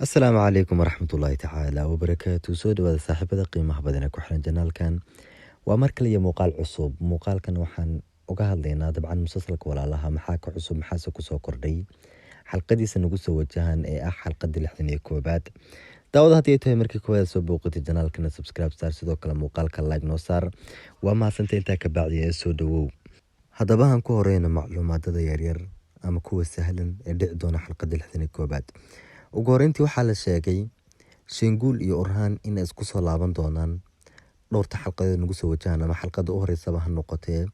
السلام عليكم ورحمة الله تعالى وبركاته. سود وهذا صاحب هذا قيمة بدنا كحنا جنال كان ومركل يا مقال عصوب مقال كان وحن وقهل لنا طبعا مسلسلك ولا لها محاك عصوب محاسك وسوكردي حلقة دي سنقص وجهان حلقة دي لحظة كوبات داود هاتي توي مركي كويس سبوقتي جنال كنا سبسكرايب ستار سيدو كلا مقال كلايك نوصار وما سنتين تاك بعد يسودو هذا بهم كورين معلومات هذا يرير أما كوه سهلا دون حلقة دي لحظة كوبات ugu waxaa la sheegay Shinguul iyo Orhan in ay isku soo laaban doonaan dhowrta xalqadeed nagu soo wajahan ama xalqada u horeysa ha noqotee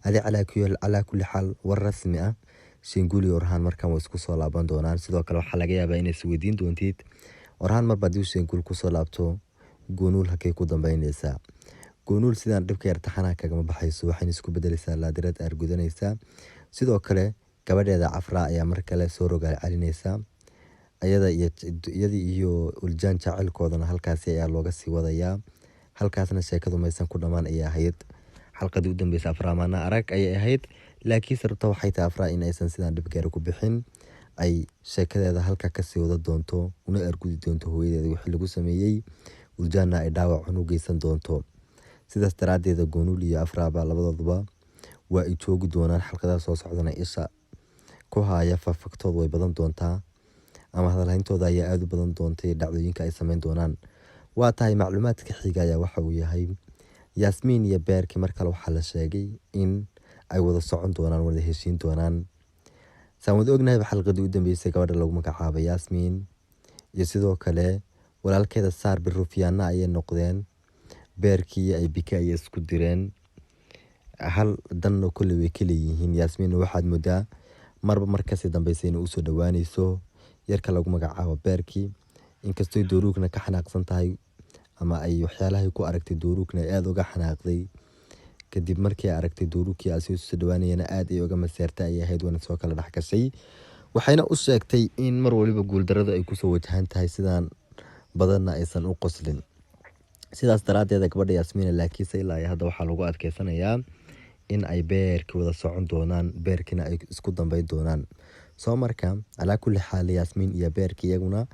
ala kulli xal war rasmi ah Shinguul iyo Orhan markaan way isku soo laaban doonaan sidoo kale waxaa laga yaabaa inay isweydiin doontid Orhan mar baad Shinguul ku soo laabto Gunuul halkay ku dambeynaysaa Gunuul sidaan dhibka yar taxanaa kaga baxayso waxay isku bedelaysaa laadirad argudanaysa sidoo kale gabadheeda Afra ayaa mar kale soo rogaal celinaysa iyadii iyo uljaan jacaylkoodana halkaas ayaa looga sii wadayaa halkaasna sheekadu maysan ku dhamaan ay ahayd xalqadii u dambeysay Afra maana arag ay ahayd laakiin sababta waxay tahay Afra in aysan sidaan dhib gaar ku bixin ay sheekadeeda halka ka sii wada doonto una argudi doonto hooyadeeda wixii lagu sameeyay uljaanna ay dhaawac u geysan doonto sidaas daraadeeda Gunuul iyo Afra ba labadooduba waa ay joogi doonaan xalqadaha soo socdana isha ku haya faafagtooda way badan doontaa ama hadalhayntooda ayaa aad u badan doontay dhacdooyinka ay sameyn doonaan waa tahay macluumaadka xigaya waxa uu yahay Yasmin iyo Beerki mar kale waxa la sheegay in ay wada socon doonaan wada heshiin doonaan saamad ognahay xalqadii u dambeysay gabadha lagu magacaabay Yasmin iyo sidoo kale walaalkeeda Saar Birufiyaana ay noqdeen Beerki ay bika ay isku direen hal dan kulli way kala yihiin Yasmin waxaad moodaa marba markaas dambeysay inuu soo dhawaanayso yarka lagu magacaabo Beerki inkastoo Dooruugna ka xanaaqsan tahay ama ay waxyaalaha ku aragtay Dooruugna aad uga xanaaqday kadib markii ay aragtay Dooruugkii asii soo dhawaanayna aad ay uga maseertay ay ahayd wana soo kala dhaxgashay waxayna u sheegtay in mar waliba guul darada ay ku soo wajahan tahay sidaan badanna aysan u qoslin sidaas daraadeed gabadha Yasmin laakiin ilaa hadda waxa lagu adkeysanayaa in ay Beerki wada socon doonaan Beerkina ay isku dambeyn doonaan soo markaa ala kulli xaal Yasmin iyo Beerki iyaguna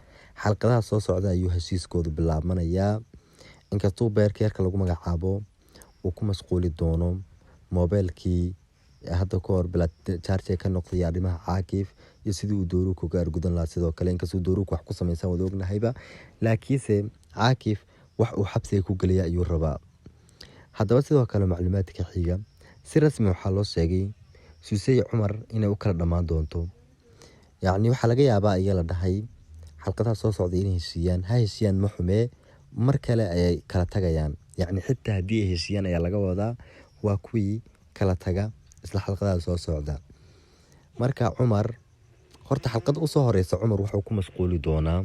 xalqadaha soo socda ayuu heshiiskoodu bilaabmanayaa inkastoo Beerki yarka lagu magacaabo uu ku mashquuli doono mobilkii hadda ka hor bila charge ka noqday arrimaha Caakif iyo sidii uu Dooruug uga argudan lahaa sidoo kale inkastoo Dooruug wax ku sameeyay wada ognahayba laakiinse Caakif wax uu xabsiga ku galaya ayuu rabaa haddaba sidoo kale macluumaadka xiga si rasmi waxa loo sheegay Suusay Cumar inay u kala dhamaan doonto يعني waxa laga yaabaa ay la dhahay xalqadaha soo socday inay heshiiyaan ma xume mar kale ay kala tagayaan yani xitaa hadii ay heshiiyaan ayaa laga wadaa waa kuwii kala taga isla xalqadaha soo socda marka Cumar horta xalqada u soo horeysa Cumar wuxuu ku mashquuli doonaa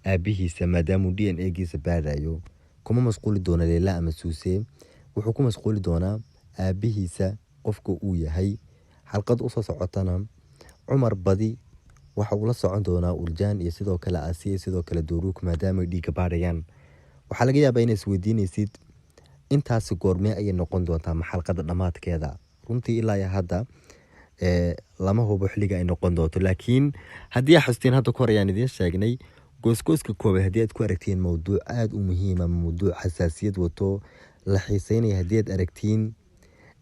aabihiisa maadaama DNA giisa baadayo kuma mashquuli doona Leela ama Suusay wuxuu ku mashquuli doonaa aabihiisa qofka uu yahay xalqada u soo socotana Cumar badi waxa uu la socon doonaa Uljaan iyo sidoo kale Asiya sidoo kale Dooruug maadaama dhiiga baadayaan waxa laga yaabaa inay isweydiinaysid intaas goormee ay noqon doontaa xalqada dhamaadkeeda runtii ilaa hadda lama hubo xilliga ay noqon doonto laakiin hadii aad xusteen hadda ka hor ayaan idin sheegnay gooskooska koobaad hadii aad ku aragtiin mowduuc aad u muhiim ah mowduuc xasaasiyad wato la xiiseynaya hadii aad aragtiin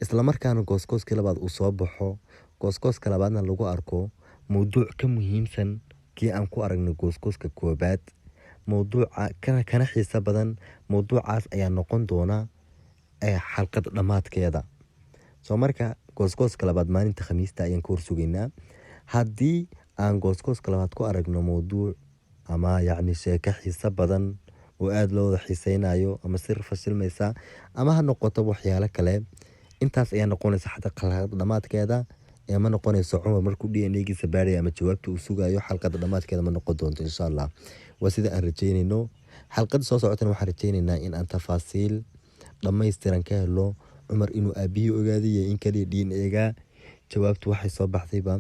isla markaana gooskooska labaad uu soo baxo gooskooska labaadna lagu arko موضوع كمهمسن كي أنكو أرجع جوزكوس ككوبات موضوع كان حساب بدن موضوع عاس أي نقون دونا أي حلقة لمات كذا سومركا جوزكوس كلابات ما أنت خميس تاين كورسو جينا هدي عن جوزكوس كلابات كو أرجع موضوع أما يعني شيء كحساب بدن وقاد لو حسين أيو أما سر فشل ميسا أما هالنقطة وحيالك كلام أنت أي نقون حتى كلابات لمات كذا ما نقونيسو Cumar markuu DNA-giisa baaray ama jawaabta uu sugayo xalqada dhamaadkeeda ma noqon doonto insha Allah waa sida aan rajeynayno xalqada soo socotana waxaan rajeynaynaa in aan tafaasiil dhameystiran ka helo Cumar inuu aabihi ogaaday in kaliya DNA-ga jawaabtu waxay soo baxdayba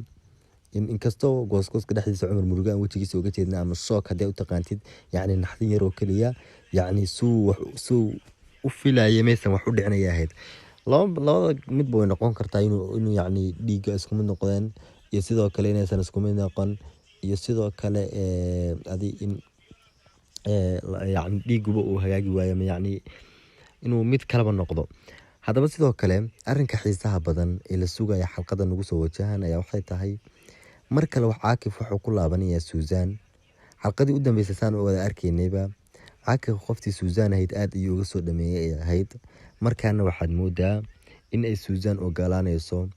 inkastoo gooskooska dhexdiisa Cumar murugaan wajigiisa uga jeedna ama shock hadii u taqaantid yani naxdin yar oo kaliya yani suu u filayay meesan wax u dhicinaya ahayd labada mid way noqon kartaa inuu yani dhiiga isku mid noqdeen iyo sidoo kale inaysan isku mid noqon iyo sidoo kale in yacni dhiiguba uu hagaagi waayo ama yacni inuu mid kalaba noqdo. Haddaba sidoo kale arrinka xiisaha badan ee la sugaya xalqada nagu soo wajahan ayaa waxay tahay mar kale Caakif wuxuu ku laabanayaa Suuzaan. Xalqadii u dambeysay saan wada arkaynayba Caakif qoftii Suuzaan ahayd aad ayuu uga soo dhameeyay ay ahayd. Markaana waxaad moodaa in ay Suuzaan ogolaanayso.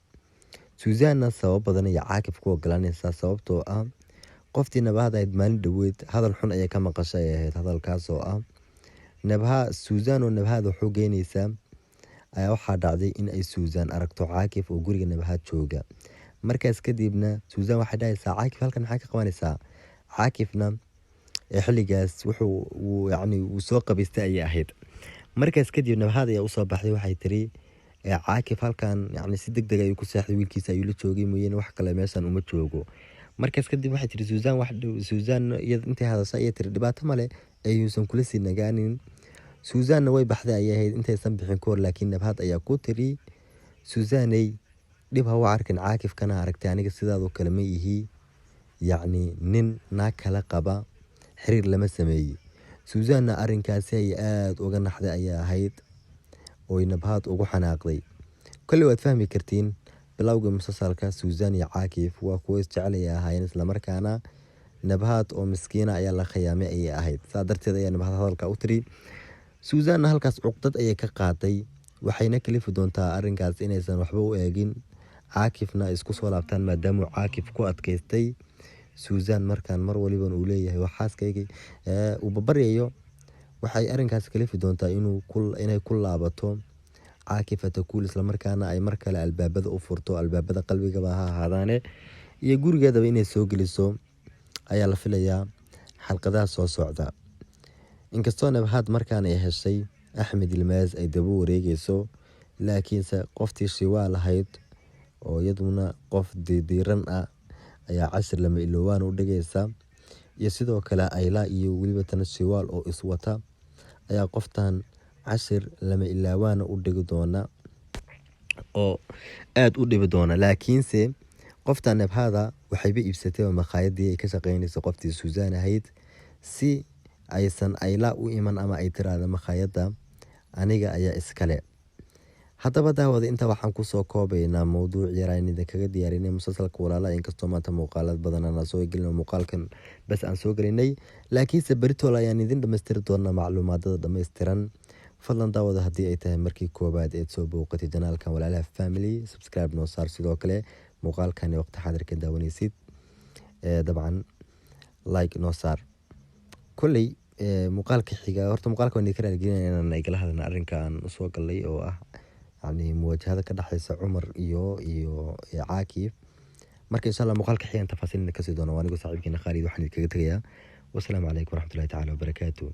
Suuzaanna sabab badan ayaa Caakif ku ogolaanaysaa sababtoo ah qoftii Nabahad ahayd maalin dhaweyd hadal xun ayay ka maqashay ay ahayd. Hadalkaas oo ah Suuzaan oo Nabahad wuxuu geynaysaa ayaa waxaa dhacday in ay Suuzaan aragto Caakif oo guriga Nabahad jooga. Markaas kadibna Suuzaan waxay dhahaysaa Caakif halkan maxaa ka qabanaysaa? Caakifna xilligaas wuu soo qabaystay ayay ahayd. Markaas kadib Nabahad ayaa usoo baxday waxay tiri Caakif halkan si degdeg ayuu ku seexday, wiilkiisa ayuu la joogay mooyeen wax kale meeshan uma joogo. Markaas kadib waxay tiri Suuzaan intay hadashay ayay tiri dhibaato male ayuusan kula sii nagaanin. Suuzaanna way baxday ayay ahayd intaysan bixin kahor, laakiin Nabahad ayaa ku tiri Suuzaaney dhib ha u arkin, Caakif kana aragtay aniga sidaadoo kale ma ihi nin naag kala qaba, xiriir lama sameeyey. Suuzaanna arrinkaasi ay aad uga naxday ayay ahayd oo Nabahad ugu xanaaqday. Kale waad fahmi kartiin bilowga musalsalka Suuzaan iyo Caakif waa kuwa isjecel ay ahaayeen, isla markaana Nabahad oo miskiina ayaa la khiyaamay ayay ahayd. Saa darteed ayaa Nabahad hadalka u tiri. Suuzaanna halkaas cuqdad ayay ka qaaday, waxayna kalifi doontaa arrinkaas inaysan waxba u eegin. Caakifna ay isku soo laabtaan maadaama Caakif ku adkaystay Suuzaan markaan mar waliba uu leeyahay waxaaskayga uu babaryayo. Waxay arrinkaas kalifi doontaa inay ku laabato Caakif Atakuul, isla markaana ay mar kale albaabada u furto, albaabada qalbigaba ha ahaadaane iyo gurigeedaba inay soo geliso ayaa la filayaa xalqadaha soo socda. Inkastoo Nabahad markaan ay heshay Axmed Yilmaz ay daba wareegayso, laakiinse qoftii Shiwaal ahayd oo iyaduna qof diiran ah ayaa cashir lama iloowaan u dhigaysa. Iyo sidoo kale Ayla iyo weliba tan Shiwaal oo iswata ayaa qoftan cashir lama ilaawaan u dhigi doona oo aad u dhibi doona. Laakiinse qoftan Nabahada waxayba iibsatay maqaayadii ay ka shaqeynayso qoftii Suuzaan ahayd si aysan Ayla u iman ama ay tiraahdo maqaayadda aniga ayaa iskale. Haddaba daawada inta waxaan kusoo koobaynaa mowduuc yaraan idinkaga diyaarinay musalsalka Walaalaha. Inkastoo maanta muuqaalad badan aan soo gelino, muuqaalkan bas aan soo gelinay, laakiinse beritool ayaan idin dhammaystiri doonaa macluumaadada dhammaystiran. Fadlan daawada haddii ay tahay markii koobaad eed soo booqatay janaalkan Walaalaha Family, subscribe noo saar. sidoo kale muuqaalkan waqti xaadirka daawanaysid dabcan like noo saar. Kulley muuqaalka xiga horta muuqaalka waan idinka raaligelinaya inaan igala hadalna arrinka aan usoo galay oo ah muwaajahada ka dhaxaysa Cumar iyo Caakif. Marka insha Allah muuqaalka xiga tafaasiil kasii doona. Waa anigu saaxiibkiina Khalid, waxaan idinkaga tagayaa. Wassalaamu calaykum waraxmatullaahi tacaala wabarakaatuh.